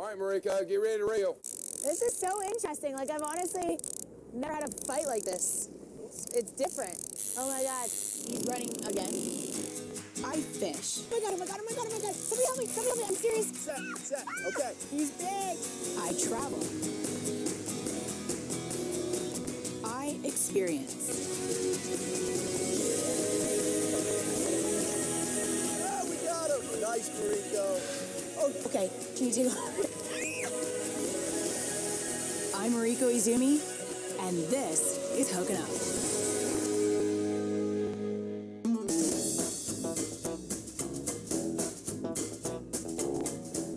All right, Mariko, get ready to reel. This is so interesting. Like, I've honestly never had a fight like this. It's different. Oh my God, he's running again. I fish. Oh my God, oh my God, oh my God, oh my God. Somebody help me, I'm serious. Set, okay. He's big. I travel. I experience. Oh, we got him. Nice, Mariko. Oh, okay, can you take a I'm Mariko Izumi, and this is Hooking Up.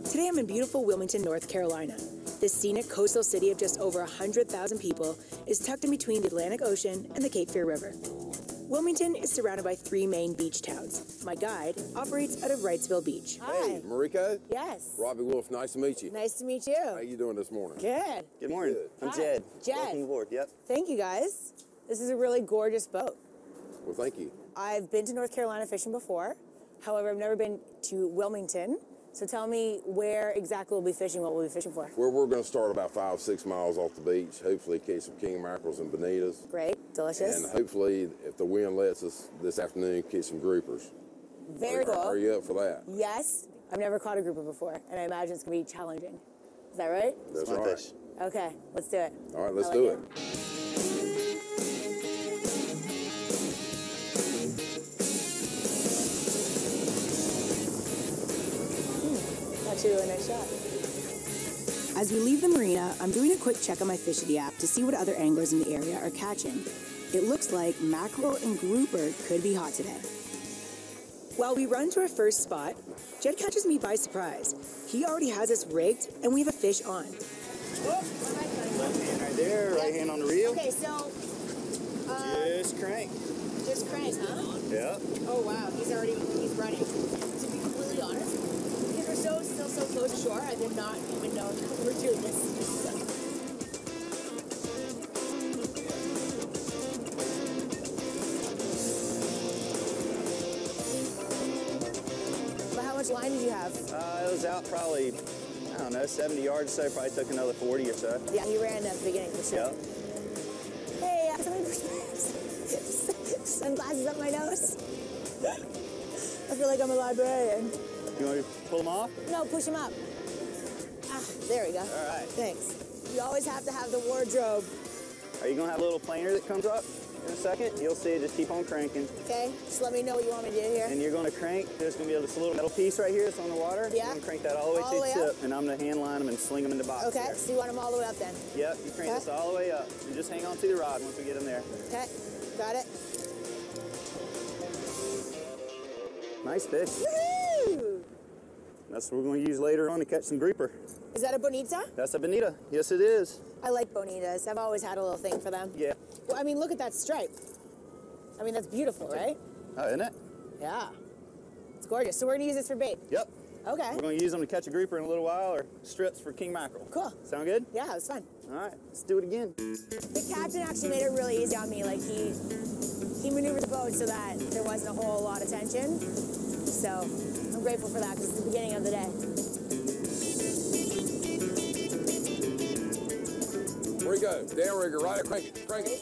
Today I'm in beautiful Wilmington, North Carolina. This scenic coastal city of just over 100,000 people is tucked in between the Atlantic Ocean and the Cape Fear River. Wilmington is surrounded by 3 main beach towns. My guide operates out of Wrightsville Beach. Hey, Mariko. Yes. Robbie Wolf, nice to meet you. Nice to meet you. How you doing this morning? Good. Good morning. Good. I'm Hi. Jed. Jed. Welcome aboard. Yep. Thank you, guys. This is a really gorgeous boat. Well, thank you. I've been to North Carolina fishing before. However, I've never been to Wilmington. So tell me where exactly we'll be fishing, what we'll be fishing for. Well, we're going to start about 5-6 miles off the beach. Hopefully catch some king mackerels and bonitas. Great. Delicious. And hopefully, if the wind lets us this afternoon, catch some groupers. Very cool. Are you up for that? Yes. I've never caught a grouper before, and I imagine it's going to be challenging. Is that right? That's Fun right. fish. Okay, let's do it. All right, let's I do like it. That's really a nice shot. As we leave the marina, I'm doing a quick check on my Fishity app to see what other anglers in the area are catching. It looks like mackerel and grouper could be hot today. While we run to our first spot, Jed catches me by surprise. He already has us rigged, and we have a fish on. Left hand right there, right hand on the reel. Okay, so... Just crank. just crank, huh? Yeah. Oh, wow, he's running. To be completely honest, because we're still so close to shore, I did not even know that we were doing this. But how much line did you have? It was out probably, I don't know, 70 yards or so. Probably took another 40 or so. Yeah, he ran at the beginning for sure. Yep. Hey, somebody push my sunglasses up my nose. I feel like I'm a librarian. You want me to pull them off? No, push him up. Ah, there we go. All right. Thanks. You always have to have the wardrobe. Are you going to have a little planer that comes up in a second? You'll see. Just keep on cranking. Okay, just let me know what you want me to do here. And you're going to crank. There's going to be this little metal piece right here that's on the water. Yeah. You're going to crank that all the way to the tip. And I'm going to hand line them and sling them in the box. Okay, there. so you want them all the way up then? Yep. You crank this all the way up. And just hang on to the rod once we get them there. Okay, got it. Nice fish. Woohoo! That's what we're going to use later on to catch some grouper. Is that a bonita? That's a bonita. Yes, it is. I like bonitas. I've always had a little thing for them. Yeah. Well, I mean, look at that stripe. I mean, that's beautiful, right? Oh, isn't it? Yeah. It's gorgeous. So we're going to use this for bait? Yep. Okay. We're going to use them to catch a grouper in a little while, or strips for king mackerel. Cool. Sound good? Yeah, it was fun. All right, let's do it again. The captain actually made it really easy on me. Like, he maneuvered the boat so that there wasn't a whole lot of tension. So I'm grateful for that because it's the beginning of the day. Where you go? Downrigger, right? Crank it, crank it.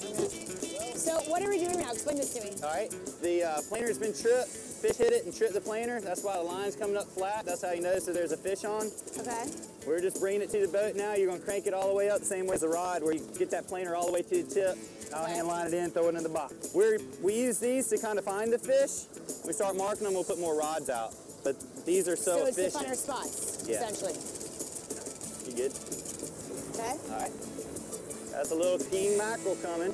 So what are we doing now? Explain this to me. All right, the planer's been tripped. Fish hit it and tripped the planer. That's why the line's coming up flat. That's how you notice that there's a fish on. Okay. We're just bringing it to the boat now. You're going to crank it all the way up, the same way as the rod, where you get that planer all the way to the tip. I'll hand line it in, throw it in the box. We use these to kind of find the fish. We start marking them, we'll put more rods out. But these are so efficient. So it's the funner spots, Yeah. essentially. You good? Okay. All right. That's a little king mackerel coming.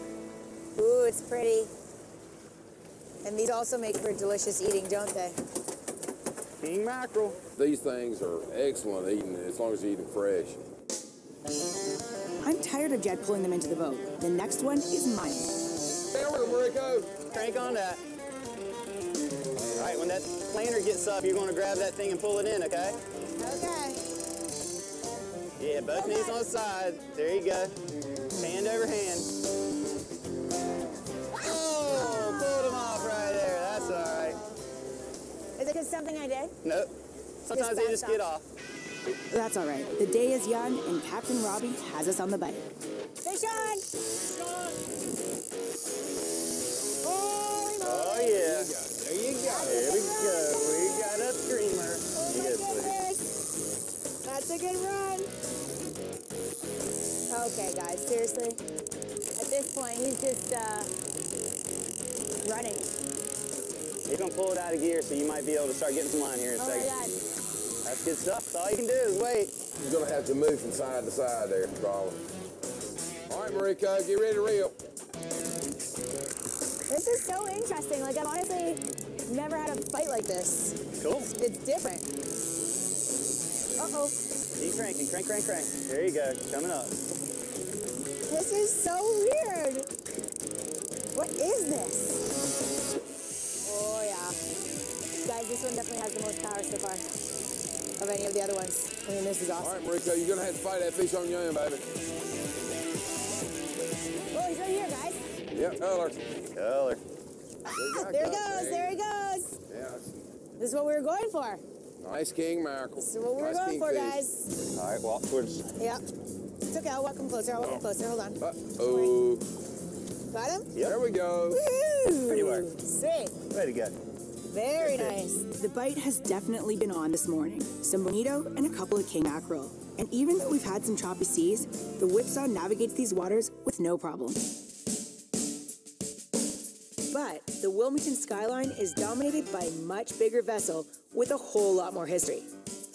Ooh, it's pretty. And these also make for delicious eating, don't they? King mackerel. These things are excellent eating as long as you eat them fresh. I'm tired of Jed pulling them into the boat. The next one is mine. Downrigger, Mariko. Crank on that. All right, when that planer gets up, you're going to grab that thing and pull it in, okay? Okay. Yeah, both knees on the side. There you go. Hand over hand. Oh, pulled him off right there. That's all right. Is it because something I did? Nope. Sometimes they just get off. That's all right. The day is young, and Captain Robbie has us on the bite. Fish on! Oh, yeah. There you go. There we go. We got a screamer. Oh, my goodness. That's a good run. Okay, guys, seriously. At this point, he's just running. He's going to pull it out of gear, so you might be able to start getting some line here in a Oh, my second. God. That's good stuff. That's all you can do is wait. You're going to have to move from side to side there, Carla. All right, Mariko, get ready to reel. This is so interesting. Like, I've honestly never had a fight like this. Cool. It's different. Uh-oh. Keep cranking. Crank, crank, crank. There you go. Coming up. This is so weird. What is this? Oh, yeah. Guys, this one definitely has the most power so far of any of the other ones. I mean, this is awesome. All right, Mariko, you're going to have to fight that fish on your own, baby. Oh, he's right here, guys. Yep, color. Color. There he goes. There he goes. Yeah. This is what we were going for. Nice king mackerel. This is what we were Nice going for, kingfish. guys. All right, walk towards. Yep. It's okay. I'll walk him closer. I'll walk him closer. Hold on. Uh-oh. Got him? Yep. There we go. Woo! Pretty work. Sweet. Way to go. Very nice. The bite has definitely been on this morning. Some bonito and a couple of king mackerel. And even though we've had some choppy seas, the whipsaw navigates these waters with no problem. But the Wilmington skyline is dominated by a much bigger vessel with a whole lot more history.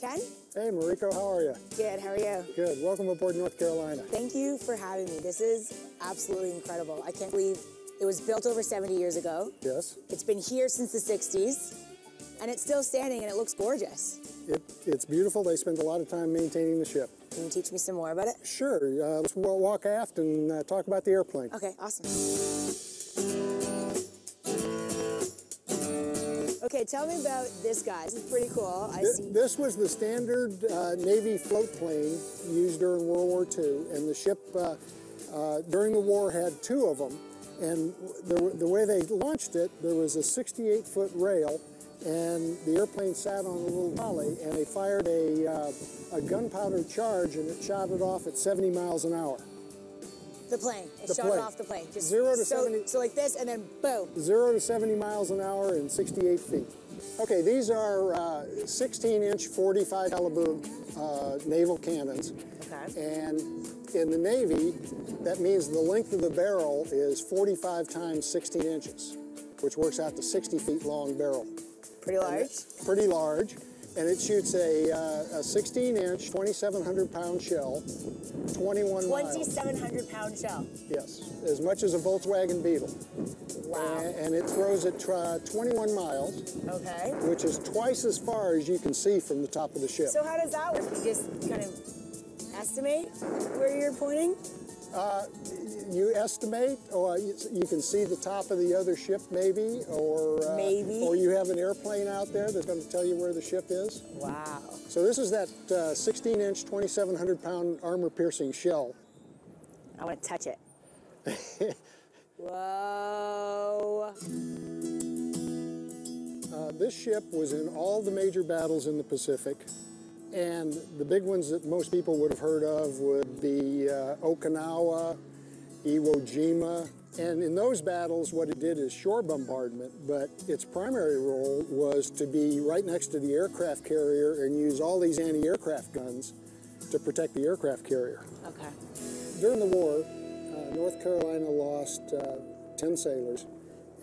Ken? Hey, Mariko, how are you? Good, how are you? Good. Welcome aboard North Carolina. Thank you for having me. This is absolutely incredible. I can't believe it was built over 70 years ago. Yes. It's been here since the 60s, and it's still standing, and it looks gorgeous. It's beautiful. They spend a lot of time maintaining the ship. Can you teach me some more about it? Sure. Let's walk aft and talk about the airplane. Okay, awesome. Okay, tell me about this guy. This is pretty cool. I see. This was the standard Navy float plane used during World War II, and the ship during the war had two of them. And the way they launched it, there was a 68-foot rail, and the airplane sat on a little trolley, and they fired a gunpowder charge, and it shot it off at 70 miles an hour. The plane. It The shot plane. it off the plane. Just 0 to 70. So like this, and then boom. 0 to 70 miles an hour and 68 feet. Okay, these are 16-inch 45 caliber naval cannons. Okay. And in the Navy, that means the length of the barrel is 45 times 16 inches, which works out to 60 feet long barrel. Pretty large. Pretty large. And it shoots a 16-inch, 2,700-pound shell, 21 miles. 2,700-pound shell. Yes, as much as a Volkswagen Beetle. Wow. And it throws at 21 miles, Okay. which is twice as far as you can see from the top of the ship. So how does that work? You just kind of estimate where you're pointing? You estimate, or you can see the top of the other ship maybe, or or you have an airplane out there that's going to tell you where the ship is. Wow. So this is that 16-inch, 2,700-pound armor-piercing shell. I want to touch it. Whoa. This ship was in all the major battles in the Pacific, and the big ones that most people would have heard of would be Okinawa, Iwo Jima, and in those battles what it did is shore bombardment, but its primary role was to be right next to the aircraft carrier and use all these anti-aircraft guns to protect the aircraft carrier. Okay. During the war, North Carolina lost 10 sailors,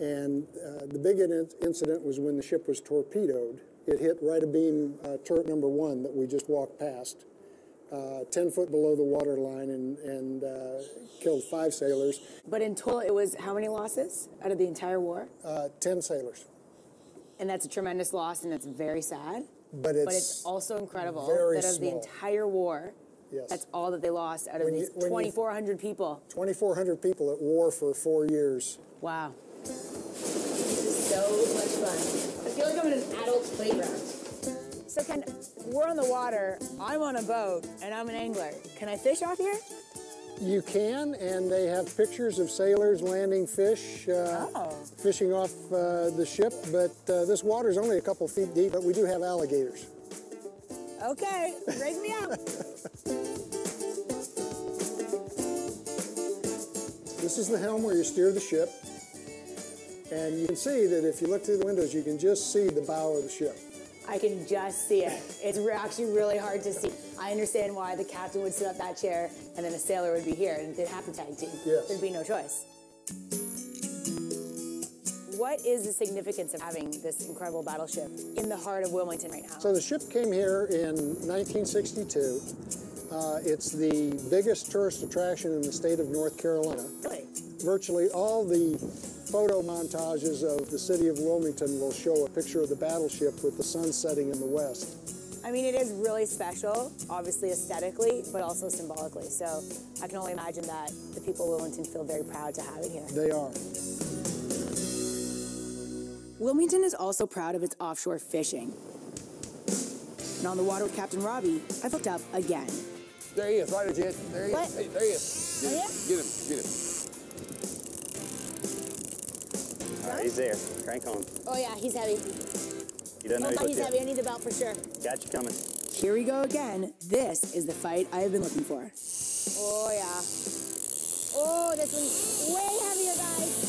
and the big incident was when the ship was torpedoed. It hit right abeam turret number 1 that we just walked past, 10 foot below the water line, and killed 5 sailors. But in total, it was how many losses out of the entire war? 10 sailors. And that's a tremendous loss, and that's very sad. But it's also incredible very that of the small. entire war, Yes. that's all that they lost out of these 2,400 people. 2,400 people at war for 4 years. Wow. This is so much fun. I feel like I'm in an adult's playground. So Ken, we're on the water, I'm on a boat, and I'm an angler. Can I fish off here? You can, and they have pictures of sailors landing fish, fishing off the ship, but this water's only a couple feet deep, but we do have alligators. Okay, raise me up. This is the helm where you steer the ship. And you can see that if you look through the windows, you can just see the bow of the ship. I can just see it. It's actually really hard to see. I understand why the captain would sit up that chair and then a sailor would be here and they'd have to tag team. Yes. There'd be no choice. What is the significance of having this incredible battleship in the heart of Wilmington right now? So the ship came here in 1962. It's the biggest tourist attraction in the state of North Carolina. Really? Virtually all the photo montages of the city of Wilmington will show a picture of the battleship with the sun setting in the west. I mean, it is really special, obviously aesthetically, but also symbolically. So I can only imagine that the people of Wilmington feel very proud to have it here. They are. Wilmington is also proud of its offshore fishing. And on the water with Captain Robbie, I've hooked up again. There he is, right, Jet. There he What? is. Hey, there he is. Oh, yeah? Get him, get him. All right, he's there. Crank on. Oh yeah, he's heavy. He doesn't know Oh, he's yet. heavy. I need the belt for sure. Got you coming. Here we go again. This is the fight I have been looking for. Oh yeah. Oh, this one's way heavier, guys.